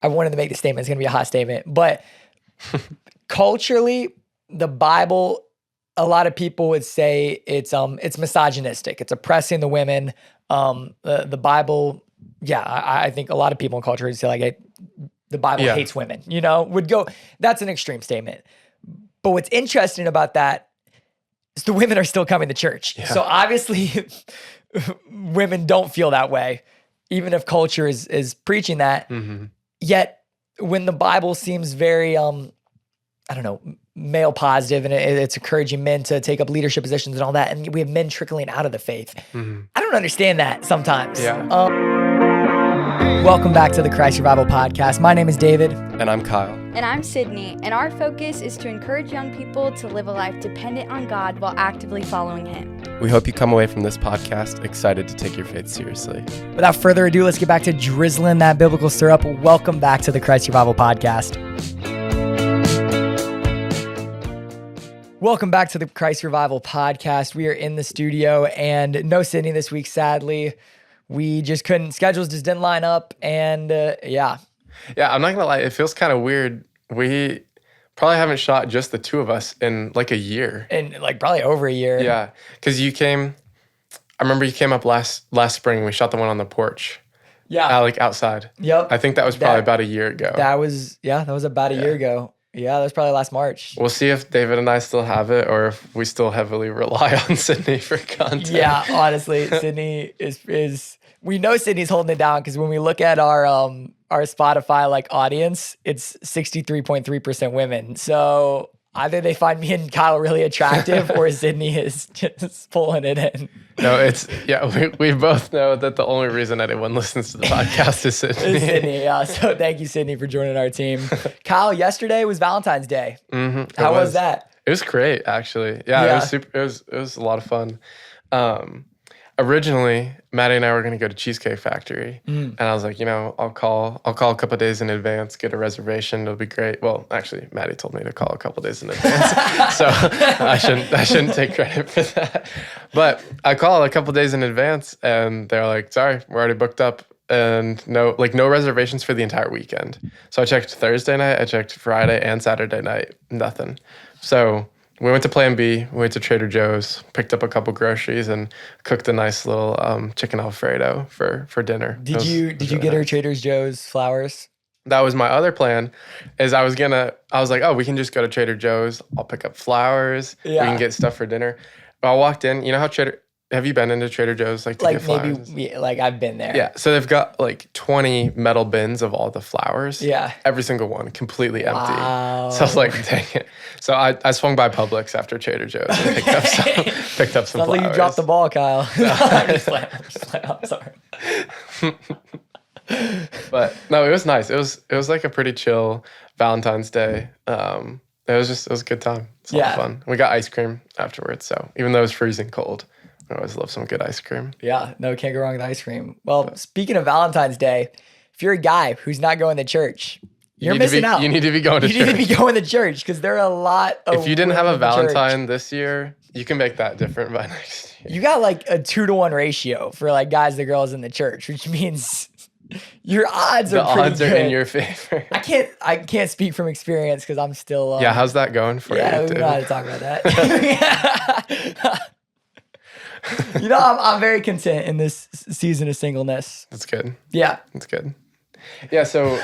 I wanted to make the statement. It's going to be a hot statement. But culturally, the Bible, a lot of people would say it's misogynistic. It's oppressing the women. The Bible, I think a lot of people in culture would say like, hey, the Bible hates women, would go, that's an extreme statement. But what's interesting about that is the women are still coming to church. Yeah. So obviously women don't feel that way, even if culture is preaching that. Mm-hmm. Yet when the Bible seems very, male positive, and it's encouraging men to take up leadership positions and all that, and we have men trickling out of the faith. Mm-hmm. I don't understand that sometimes. Yeah. Welcome back to the Christ Revival Podcast. My name is David. And I'm Kyle. And I'm Sydney. And our focus is to encourage young people to live a life dependent on God while actively following Him. We hope you come away from this podcast excited to take your faith seriously. Without further ado, let's get back to drizzling that biblical syrup. Welcome back to the Christ Revival Podcast. Welcome back to the Christ Revival Podcast. We are in the studio and no Sydney this week, sadly. We just couldn't, schedules just didn't line up, and Yeah, I'm not gonna lie, it feels kind of weird. We probably haven't shot just the two of us in like a year. In like probably over a year. Yeah, because I remember you came up last spring, we shot the one on the porch. Yeah. Like outside. Yep. I think that was probably about a year ago. That was about a year ago. Yeah, that was probably last March. We'll see if David and I still have it or if we still heavily rely on Sydney for content. Yeah, honestly, Sydney is we know Sydney's holding it down because when we look at our Spotify like audience, it's 63.3% women. So either they find me and Kyle really attractive or Sydney is just pulling it in. No, we both know that the only reason anyone listens to the podcast is Sydney. Sydney, yeah. So thank you, Sydney, for joining our team. Kyle, yesterday was Valentine's Day. Mm-hmm, How was that? It was great, actually. Yeah. It was super. It was a lot of fun. Originally, Maddie and I were going to go to Cheesecake Factory, and I was like, I'll call a couple days in advance, get a reservation. It'll be great. Well, actually, Maddie told me to call a couple days in advance, so I shouldn't take credit for that. But I called a couple days in advance, and they're like, "Sorry, we're already booked up, and no reservations for the entire weekend." So I checked Thursday night, I checked Friday and Saturday night, nothing. So we went to Plan B, we went to Trader Joe's, picked up a couple groceries, and cooked a nice little chicken Alfredo for dinner. Did you get her Trader Joe's flowers? That was my other plan, is I was like, oh, we can just go to Trader Joe's, I'll pick up flowers, we can get stuff for dinner. I walked in, you know how have you been into Trader Joe's to get flowers? Maybe, I've been there. Yeah, so they've got like 20 metal bins of all the flowers. Yeah. Every single one, completely empty. Wow. So I was like, dang it. So I swung by Publix after Trader Joe's and picked up some Sounds flowers. like you dropped the ball, Kyle. I'm just playing. I'm sorry. But no, it was nice. It was like a pretty chill Valentine's Day. It was a good time. It's a lot of fun. We got ice cream afterwards, so even though it was freezing cold, I always love some good ice cream. Yeah, no, can't go wrong with ice cream. Well, speaking of Valentine's Day, if you're a guy who's not going to church, you're missing out. You need to be going to church. You need to be going to church because there are a lot of If you didn't have a Valentine this year, you can make that different by next year. You got like a 2-to-1 ratio for like guys to girls in the church, which means your odds are pretty good. The odds are in your favor. I can't speak from experience because I'm still... how's that going for you? Yeah, we don't know how to talk about that. I'm very content in this season of singleness. That's good. Yeah. That's good. Yeah, so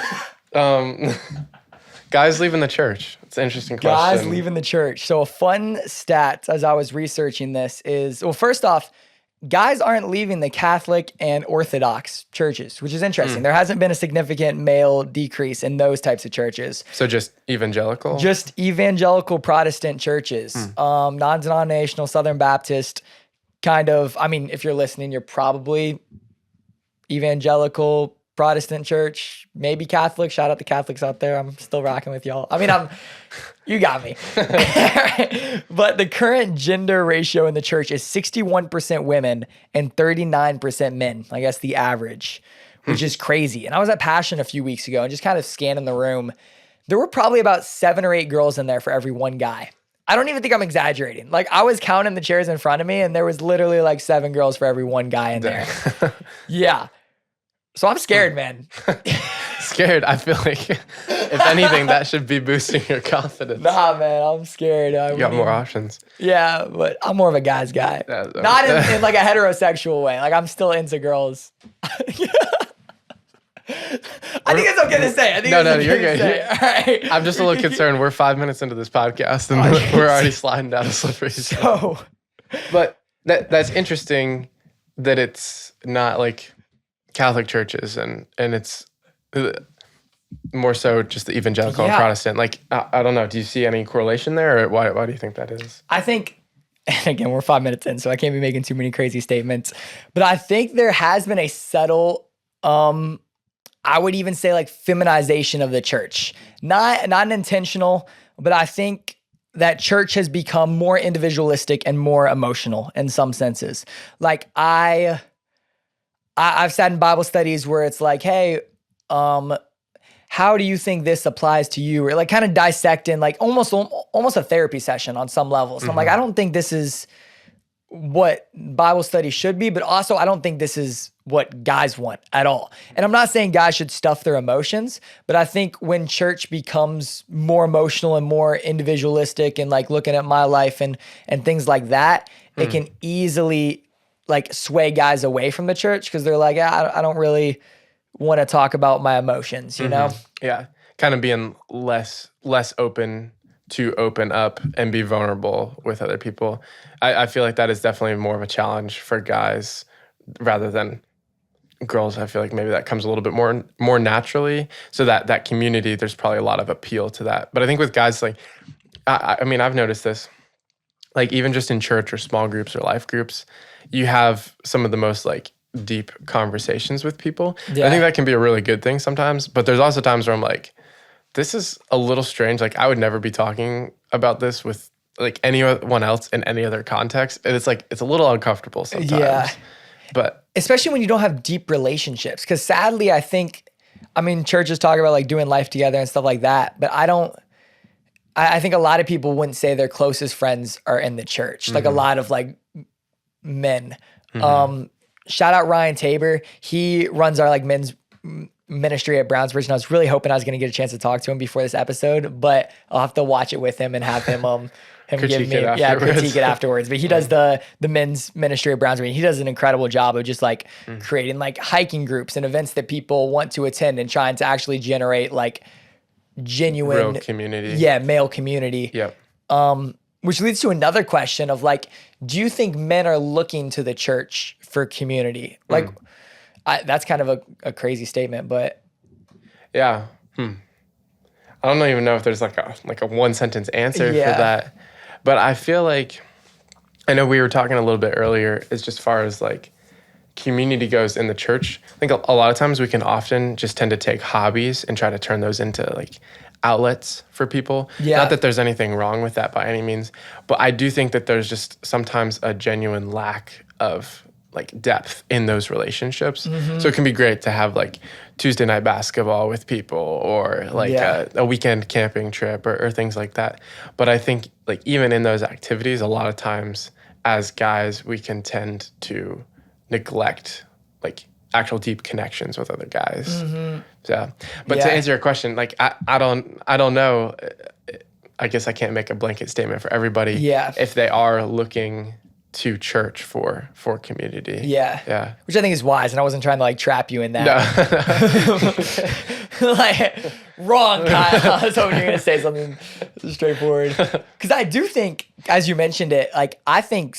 guys leaving the church. It's an interesting question. Guys leaving the church. So a fun stat as I was researching this is, well, first off, guys aren't leaving the Catholic and Orthodox churches, which is interesting. There hasn't been a significant male decrease in those types of churches. So just evangelical? Just evangelical Protestant churches. Non-denominational Southern Baptist kind of, if you're listening, you're probably evangelical Protestant church, maybe Catholic. Shout out to Catholics out there. I'm still rocking with y'all. You got me. But the current gender ratio in the church is 61% women and 39% men. I guess the average, which is crazy. And I was at Passion a few weeks ago and just kind of scanning the room. There were probably about 7 or 8 girls in there for every one guy. I don't even think I'm exaggerating. Like, I was counting the chairs in front of me, and there was literally like 7 girls for every one guy in there. Yeah. So I'm scared, man. scared. I feel like if anything, that should be boosting your confidence. Nah, man, I'm scared. You got more options. Yeah, but I'm more of a guy's guy. Yeah, Not in like a heterosexual way. Like I'm still into girls. I think it's okay to say. No, you're good. All right. I'm just a little concerned. We're 5 minutes into this podcast and we're already sliding down a slippery slope. But that's interesting that it's not like Catholic churches and it's more so just the evangelical and Protestant. Like, I don't know. Do you see any correlation there, or why do you think that is? I think, and again, we're 5 minutes in, so I can't be making too many crazy statements, but I think there has been a subtle, I would even say like feminization of the church. Not an intentional, but I think that church has become more individualistic and more emotional in some senses. Like I've sat in Bible studies where it's like, hey, how do you think this applies to you? Or like kind of dissecting, like almost a therapy session on some level. So I'm like, I don't think this is what Bible study should be, but also I don't think this is what guys want at all. And I'm not saying guys should stuff their emotions, but I think when church becomes more emotional and more individualistic and like looking at my life and things like that, it can easily like sway guys away from the church because they're like, I don't really want to talk about my emotions, you know? Yeah. Kind of being less open to open up and be vulnerable with other people. I feel like that is definitely more of a challenge for guys rather than girls. I feel like maybe that comes a little bit more naturally. So that community, there's probably a lot of appeal to that. But I think with guys, like, I mean, I've noticed this, like even just in church or small groups or life groups, you have some of the most like deep conversations with people. Yeah. I think that can be a really good thing sometimes, but there's also times where I'm like, this is a little strange. Like I would never be talking about this with like anyone else in any other context. And it's like, it's a little uncomfortable sometimes. Yeah. But especially when you don't have deep relationships. Cause sadly, I think, churches talk about like doing life together and stuff like that, but I think a lot of people wouldn't say their closest friends are in the church. Like a lot of like men. Shout out Ryan Tabor. He runs our like men's ministry at Brownsbridge, and I was really hoping I was going to get a chance to talk to him before this episode, but I'll have to watch it with him and have him critique it afterwards. But he does the men's ministry at Brownsbridge. He does an incredible job of just like creating like hiking groups and events that people want to attend and trying to actually generate like genuine real community. Yeah, male community. Yep. Which leads to another question of like, do you think men are looking to the church for community? Like, that's kind of a crazy statement, but yeah. I don't even know if there's like a one sentence answer for that, but I feel like, I know we were talking a little bit earlier, is just far as like community goes in the church. I think a lot of times we can often just tend to take hobbies and try to turn those into like outlets for people. Yeah. Not that there's anything wrong with that by any means, but I do think that there's just sometimes a genuine lack of like depth in those relationships. So it can be great to have like Tuesday night basketball with people or like a weekend camping trip or things like that. But I think like even in those activities, a lot of times as guys, we can tend to neglect like actual deep connections with other guys. So, but to answer your question, like I don't know. I guess I can't make a blanket statement for everybody. Yeah. If they are looking to church for community. Yeah. Which I think is wise, and I wasn't trying to like trap you in that. No. Like wrong, Kyle. I was hoping you were gonna say something straightforward. Because I do think, as you mentioned it, like I think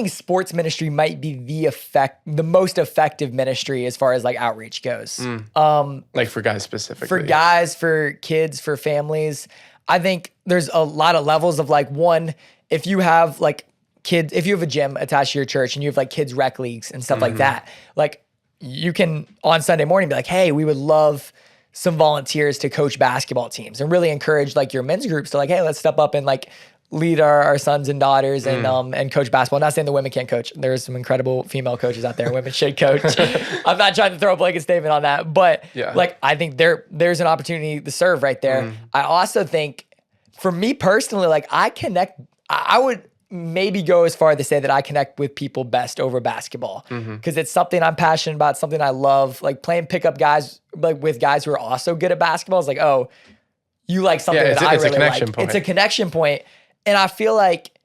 sports ministry might be the most effective ministry as far as like outreach goes. Like for guys specifically. For guys, for kids, for families. I think there's a lot of levels of like, one, if you have like kids, if you have a gym attached to your church and you have like kids rec leagues and stuff like that, like you can on Sunday morning be like, hey, we would love some volunteers to coach basketball teams, and really encourage like your men's groups to like, hey, let's step up and like lead our sons and daughters and coach basketball. I'm not saying the women can't coach. There's some incredible female coaches out there. Women should coach. I'm not trying to throw a blanket statement on that, but like I think there's an opportunity to serve right there. I also think for me personally, like I would maybe go as far to say that I connect with people best over basketball because it's something I'm passionate about, something I love. Like playing pickup guys, like with guys who are also good at basketball. It's like, oh, you like something that I really like. It's a connection point. And I feel like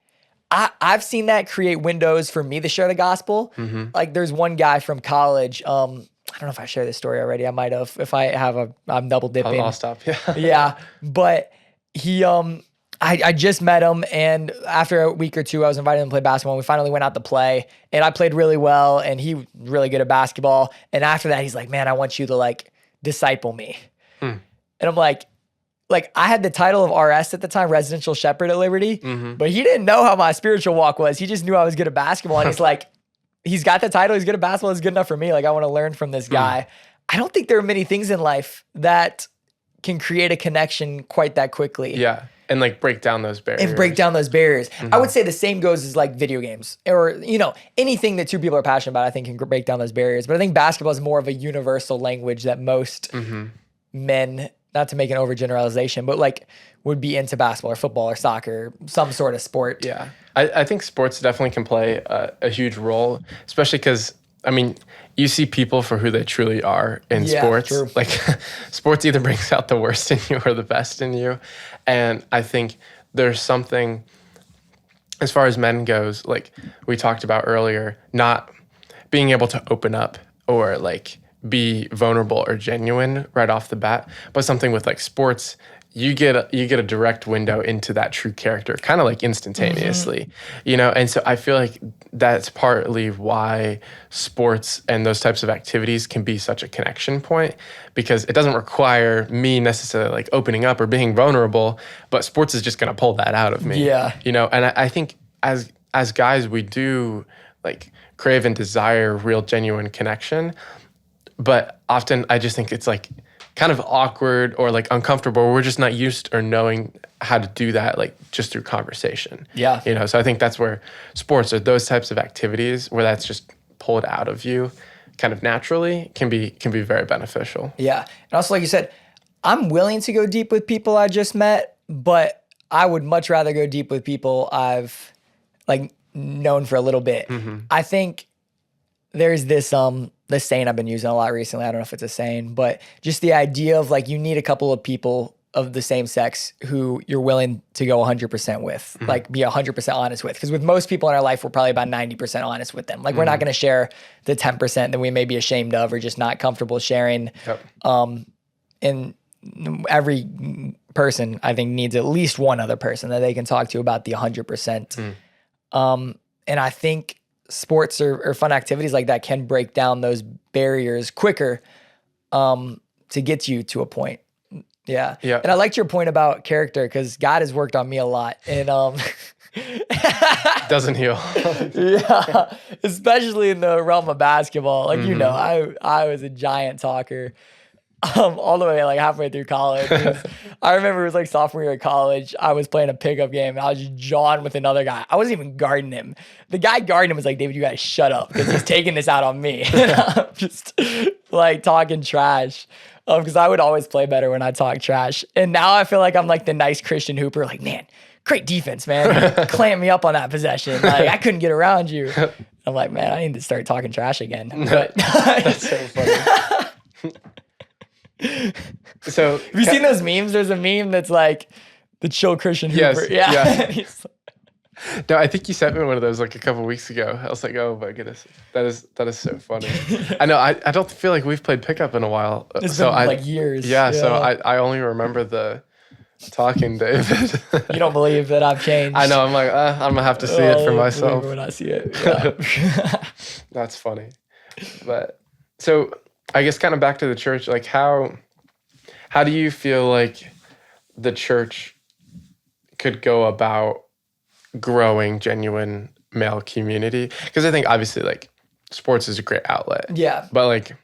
I've seen that create windows for me to share the gospel. Like there's one guy from college. I don't know if I shared this story already. I might have. If I have, I'm double dipping. I'll stop. Yeah. Yeah. But he, I just met him, and after a week or two, I was invited him to play basketball, and we finally went out to play, and I played really well, and he was really good at basketball. And after that, he's like, man, I want you to like disciple me. And I'm like I had the title of RS at the time, residential shepherd at Liberty, but he didn't know how my spiritual walk was. He just knew I was good at basketball. And he's like, he's got the title, he's good at basketball, it's good enough for me. Like I want to learn from this guy. I don't think there are many things in life that can create a connection quite that quickly. Yeah. And like break down those barriers. I would say the same goes as like video games or, you know, anything that two people are passionate about, I think can break down those barriers. But I think basketball is more of a universal language that most men, not to make an overgeneralization, but like would be into basketball or football or soccer, some sort of sport. Yeah. I think sports definitely can play a huge role, especially because, I mean, you see people for who they truly are in sports. True. Like sports either brings out the worst in you or the best in you. And I think there's something, as far as men goes, like we talked about earlier, not being able to open up or like be vulnerable or genuine right off the bat, but something with like sports, you get a direct window into that true character, kind of like instantaneously, you know? And so I feel like that's partly why sports and those types of activities can be such a connection point, because it doesn't require me necessarily like opening up or being vulnerable, but sports is just going to pull that out of me. Yeah. You know, and I think as guys, we do like crave and desire real genuine connection, but often I just think it's like kind of awkward or like uncomfortable. We're just not used or knowing how to do that, like just through conversation. Yeah. You know, so I think that's where sports or those types of activities where that's just pulled out of you kind of naturally can be very beneficial. Yeah. And also, like you said, I'm willing to go deep with people I just met, but I would much rather go deep with people I've like known for a little bit. I think there's this saying I've been using a lot recently. I don't know if it's a saying, but just the idea of like you need a couple of people of the same sex who you're willing to go 100% with, like be 100% honest with. Because with most people in our life, we're probably about 90% honest with them. Like we're not going to share the 10% that we may be ashamed of or just not comfortable sharing. And every person, I think, needs at least one other person that they can talk to about the 100%. And I think sports or fun activities like that can break down those barriers quicker to get you to a point. Yeah. And I liked your point about character because God has worked on me a lot. And doesn't heal. Yeah. Especially in the realm of basketball. Like, you know, I was a giant talker. All the way like halfway through college. I remember it was like sophomore year of college. I was playing a pickup game and I was just jawing with another guy. I wasn't even guarding him. The guy guarding him was like, David, you gotta shut up because he's taking this out on me. And I'm just like talking trash. Because I would always play better when I talk trash. And now I feel like I'm like the nice Christian hooper. Like, man, great defense, man. You clamped me up on that possession. Like I couldn't get around you. I'm like, man, I need to start talking trash again. But that's so funny. So have you seen those memes? There's a meme that's like the chill Christian hooper. Yeah. No, I think you sent me one of those like a couple weeks ago. I was like, oh my goodness, that is so funny. I know. I don't feel like we've played pickup in a while. It's been like years. Yeah. So I only remember the talking David. You don't believe that I've changed? I know. I'm like, I'm gonna have to see it for myself when I see it. Yeah. That's funny. But so I guess kind of back to the church, like how do you feel like the church could go about growing genuine male community? Because I think obviously like sports is a great outlet. Yeah. But like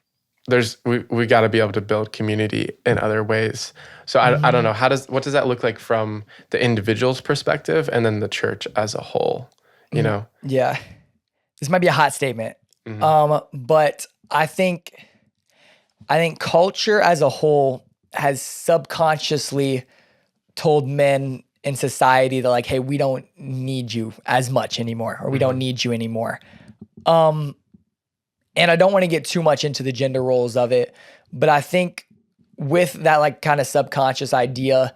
we got to be able to build community in other ways. So I don't know, what does that look like from the individual's perspective and then the church as a whole, you know? Yeah. This might be a hot statement. But I think culture as a whole has subconsciously told men in society that like, hey, we don't need you as much anymore, or we don't need you anymore. And I don't want to get too much into the gender roles of it, but I think with that like kind of subconscious idea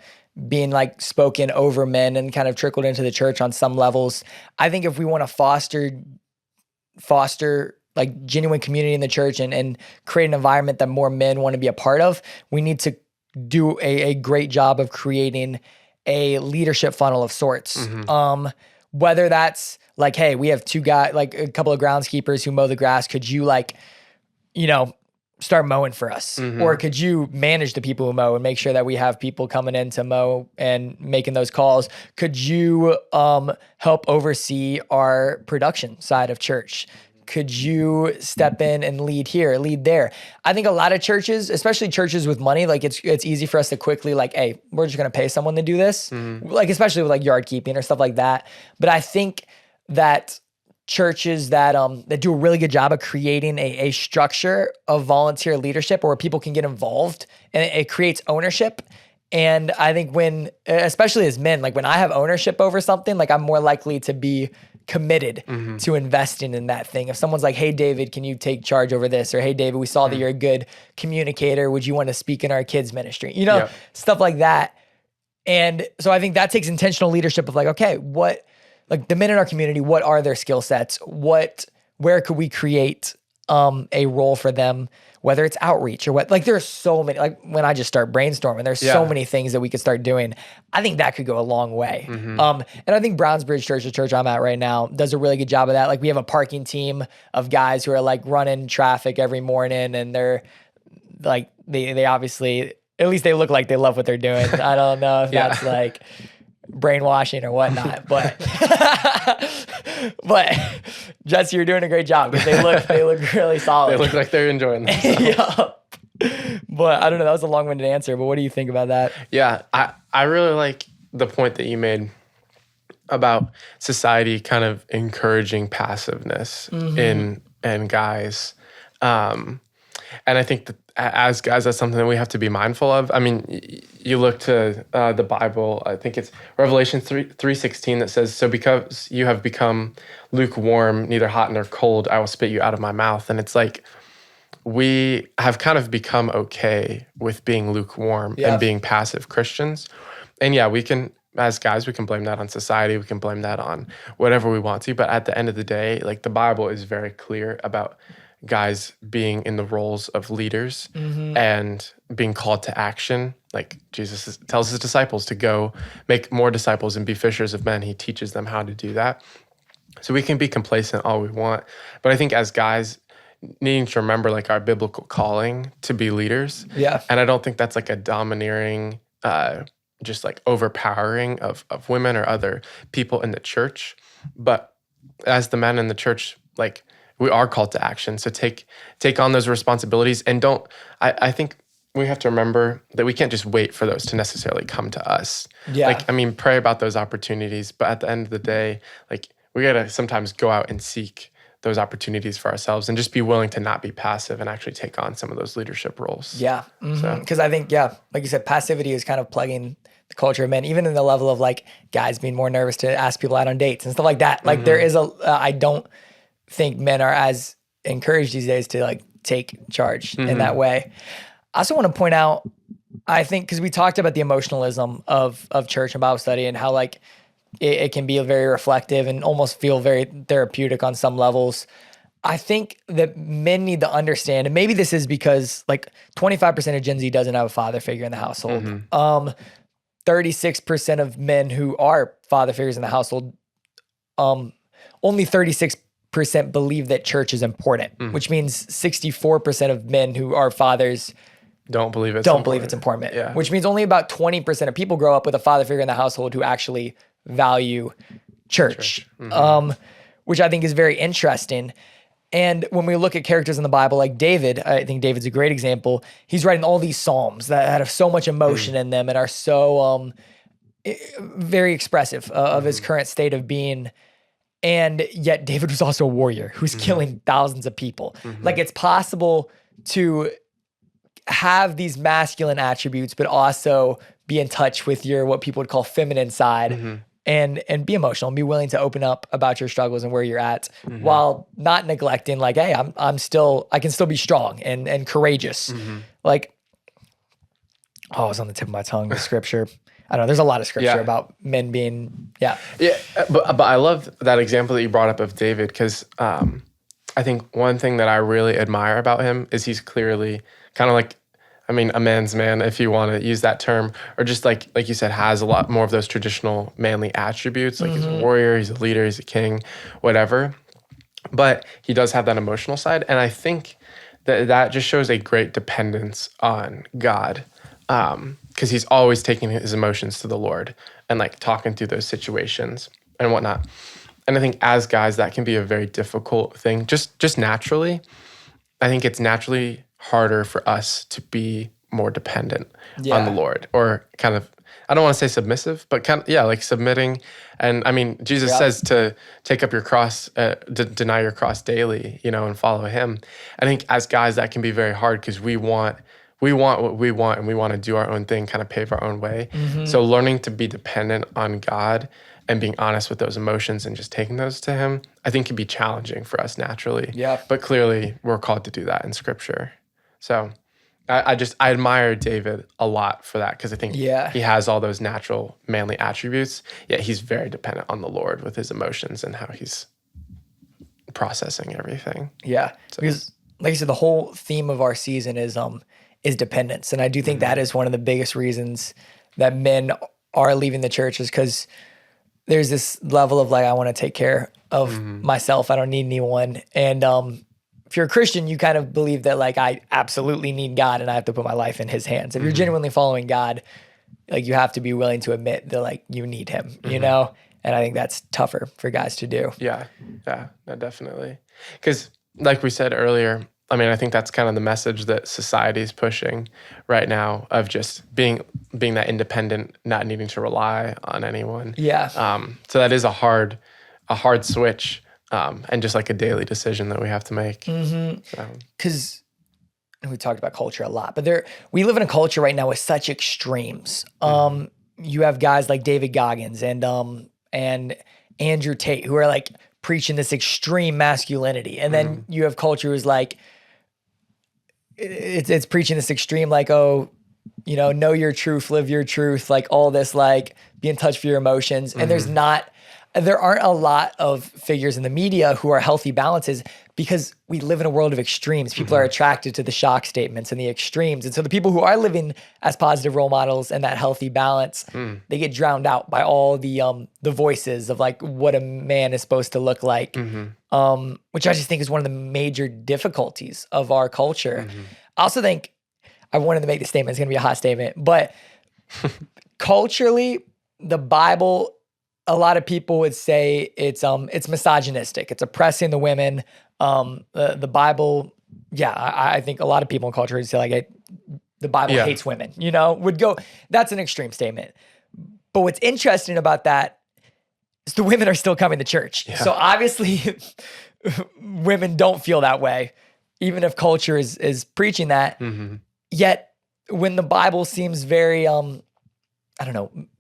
being like spoken over men and kind of trickled into the church on some levels, I think if we want to foster like genuine community in the church and create an environment that more men want to be a part of, we need to do a great job of creating a leadership funnel of sorts. Whether that's like, hey, we have two guys, like a couple of groundskeepers who mow the grass. Could you like, start mowing for us? Or could you manage the people who mow and make sure that we have people coming in to mow and making those calls? Could you help oversee our production side of church? Could you step in and lead here, lead there? I think a lot of churches, especially churches with money, like it's easy for us to quickly like, hey, we're just going to pay someone to do this. Like, especially with like yard keeping or stuff like that. But I think that churches that do a really good job of creating a structure of volunteer leadership where people can get involved and it creates ownership. And I think when, especially as men, like when I have ownership over something, like I'm more likely to be committed to investing in that thing. If someone's like, hey, David, can you take charge over this? Or hey, David, we saw that you're a good communicator. Would you want to speak in our kids ministry? Stuff like that. And so I think that takes intentional leadership of like, okay, like the men in our community, what are their skill sets? Where could we create a role for them, whether it's outreach or what? Like there's so many, like when I just start brainstorming, there's so many things that we could start doing. I think that could go a long way. And I think Brownsbridge Church, the church I'm at right now, does a really good job of that. Like we have a parking team of guys who are like running traffic every morning, and they're like, they obviously, at least they look like they love what they're doing. I don't know if that's like brainwashing or whatnot, but Jesse, you're doing a great job because they look really solid. They look like they're enjoying themselves. Yeah. But I don't know, that was a long-winded answer, but what do you think about that? Yeah, I really like the point that you made about society kind of encouraging passiveness in guys. And I think that as guys, that's something that we have to be mindful of. I mean, you look to the Bible, I think it's Revelation 3:16 that says, so because you have become lukewarm, neither hot nor cold, I will spit you out of my mouth. And it's like, we have kind of become okay with being lukewarm and being passive Christians. And yeah, we can, as guys, we can blame that on society. We can blame that on whatever we want to. But at the end of the day, like the Bible is very clear about guys being in the roles of leaders and being called to action. Like Jesus tells his disciples to go make more disciples and be fishers of men. He teaches them how to do that. So we can be complacent all we want. But I think as guys, needing to remember like our biblical calling to be leaders. Yeah. And I don't think that's like a domineering, just like overpowering of women or other people in the church. But as the men in the church, like we are called to action. So take on those responsibilities and I think we have to remember that we can't just wait for those to necessarily come to us. Yeah. Like, I mean, pray about those opportunities, but at the end of the day, like we got to sometimes go out and seek those opportunities for ourselves and just be willing to not be passive and actually take on some of those leadership roles. Yeah. Because I think, like you said, passivity is kind of plugging the culture of men, even in the level of like guys being more nervous to ask people out on dates and stuff like that. Like there is I don't think men are as encouraged these days to like take charge in that way. I also want to point out, I think, because we talked about the emotionalism of church and Bible study and how like it can be very reflective and almost feel very therapeutic on some levels. I think that men need to understand, and maybe this is because like 25% of Gen Z doesn't have a father figure in the household. 36% of men who are father figures in the household, only 36% believe that church is important, which means 64% of men who are fathers don't believe it's important. Yeah. Which means only about 20% of people grow up with a father figure in the household who actually value church. Which I think is very interesting. And when we look at characters in the Bible, like David, I think David's a great example. He's writing all these Psalms that have so much emotion in them and are so very expressive of his current state of being. And yet David was also a warrior who's killing thousands of people. Like it's possible to have these masculine attributes, but also be in touch with your what people would call feminine side and be emotional and be willing to open up about your struggles and where you're at while not neglecting like, hey, I can still be strong and courageous. Like, it was on the tip of my tongue, the scripture. I don't know. There's a lot of scripture about men being, Yeah, but I love that example that you brought up of David because I think one thing that I really admire about him is he's clearly kind of like, I mean, a man's man, if you want to use that term, or just like you said, has a lot more of those traditional manly attributes. Like he's a warrior, he's a leader, he's a king, whatever. But he does have that emotional side. And I think that just shows a great dependence on God. Because he's always taking his emotions to the Lord and like talking through those situations and whatnot. And I think as guys, that can be a very difficult thing. Just naturally, I think it's naturally harder for us to be more dependent on the Lord, or kind of, I don't want to say submissive, but kind of, like submitting. And I mean, Jesus says to take up your cross, deny your cross daily, and follow him. I think as guys, that can be very hard because we want what we want and we want to do our own thing, kind of pave our own way. So learning to be dependent on God and being honest with those emotions and just taking those to him, I think can be challenging for us naturally. Yeah. But clearly we're called to do that in scripture. So I admire David a lot for that because I think he has all those natural manly attributes, yet he's very dependent on the Lord with his emotions and how he's processing everything. Yeah. So. Because like you said, the whole theme of our season is dependence. And I do think that is one of the biggest reasons that men are leaving the church is because there's this level of like, I want to take care of myself. I don't need anyone. And if you're a Christian, you kind of believe that like, I absolutely need God and I have to put my life in his hands. If you're genuinely following God, like you have to be willing to admit that like you need him, And I think that's tougher for guys to do. Yeah, no, definitely. Because like we said earlier, I mean, I think that's kind of the message that society is pushing right now of just being that independent, not needing to rely on anyone. Yeah. So that is a hard switch, and just like a daily decision that we have to make. Because we talked about culture a lot, but we live in a culture right now with such extremes. You have guys like David Goggins and Andrew Tate who are like preaching this extreme masculinity, and then you have culture who's like, it's preaching this extreme, like, know your truth, live your truth, like all this, like be in touch with your emotions. And there aren't a lot of figures in the media who are healthy balances because we live in a world of extremes. People are attracted to the shock statements and the extremes. And so the people who are living as positive role models and that healthy balance, they get drowned out by all the voices of like what a man is supposed to look like, which I just think is one of the major difficulties of our culture. I also think, I wanted to make the statement, it's going to be a hot statement, but culturally, the Bible, a lot of people would say it's misogynistic. It's oppressing the women. The Bible, I think a lot of people in culture would say like the Bible hates women, would go, that's an extreme statement. But what's interesting about that is the women are still coming to church. Yeah. So obviously women don't feel that way, even if culture is preaching that. Yet when the Bible seems very,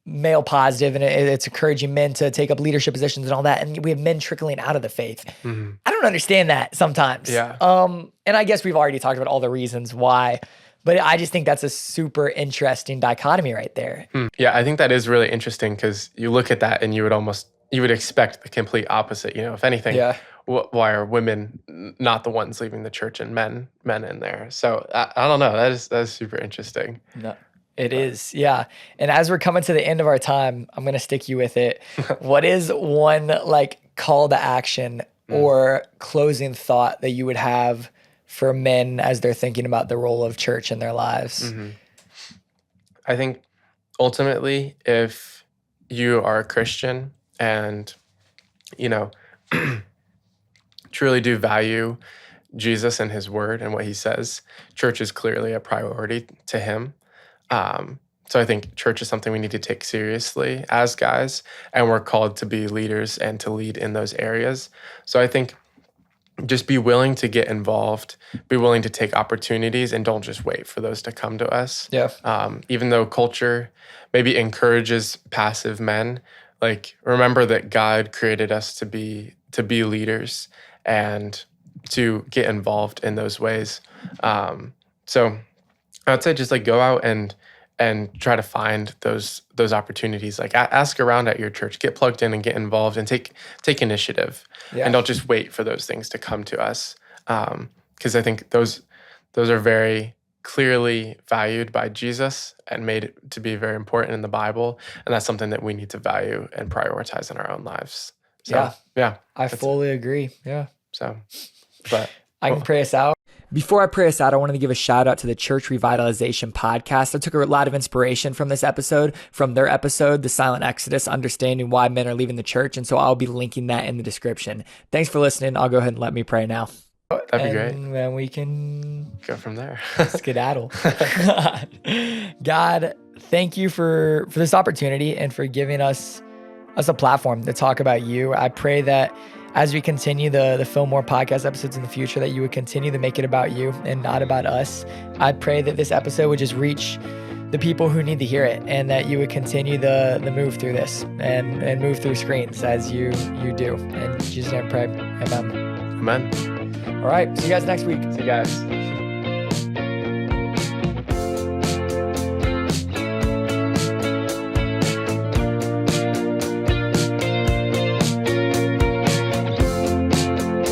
male positive and it's encouraging men to take up leadership positions and all that, and we have men trickling out of the faith. I don't understand that sometimes. Yeah. And I guess we've already talked about all the reasons why, but I just think that's a super interesting dichotomy right there. Yeah, I think that is really interesting because you look at that and you would expect the complete opposite. If anything, why are women not the ones leaving the church and men in there? So I don't know. That is super interesting. No. It is, yeah. And as we're coming to the end of our time, I'm going to stick you with it. What is one like call to action or closing thought that you would have for men as they're thinking about the role of church in their lives? I think ultimately, if you are a Christian and, truly do value Jesus and his word and what he says, church is clearly a priority to him. So I think church is something we need to take seriously as guys, and we're called to be leaders and to lead in those areas. So I think just be willing to get involved, be willing to take opportunities, and don't just wait for those to come to us. Yeah. Even though culture maybe encourages passive men, like remember that God created us to be leaders and to get involved in those ways. So I would say just like go out and try to find those opportunities. Like ask around at your church, get plugged in and get involved and take initiative. Yeah. And don't just wait for those things to come to us. Because I think those are very clearly valued by Jesus and made to be very important in the Bible. And that's something that we need to value and prioritize in our own lives. So, yeah. I fully agree. Yeah. So, but I can pray us out. Before I pray us out, I wanted to give a shout out to the Church Revitalization podcast. I took a lot of inspiration from this episode, from their episode, The Silent Exodus, Understanding Why Men Are Leaving the Church. And so I'll be linking that in the description. Thanks for listening. I'll go ahead and let me pray now. That'd be great. And then we can go from there. Skedaddle. God, thank you for this opportunity and for giving us a platform to talk about you. I pray that as we continue the Film More podcast episodes in the future, that you would continue to make it about you and not about us. I pray that this episode would just reach the people who need to hear it, and that you would continue the move through this and move through screens as you do. In Jesus' name I pray. Amen. Amen. All right. See you guys next week. See you guys.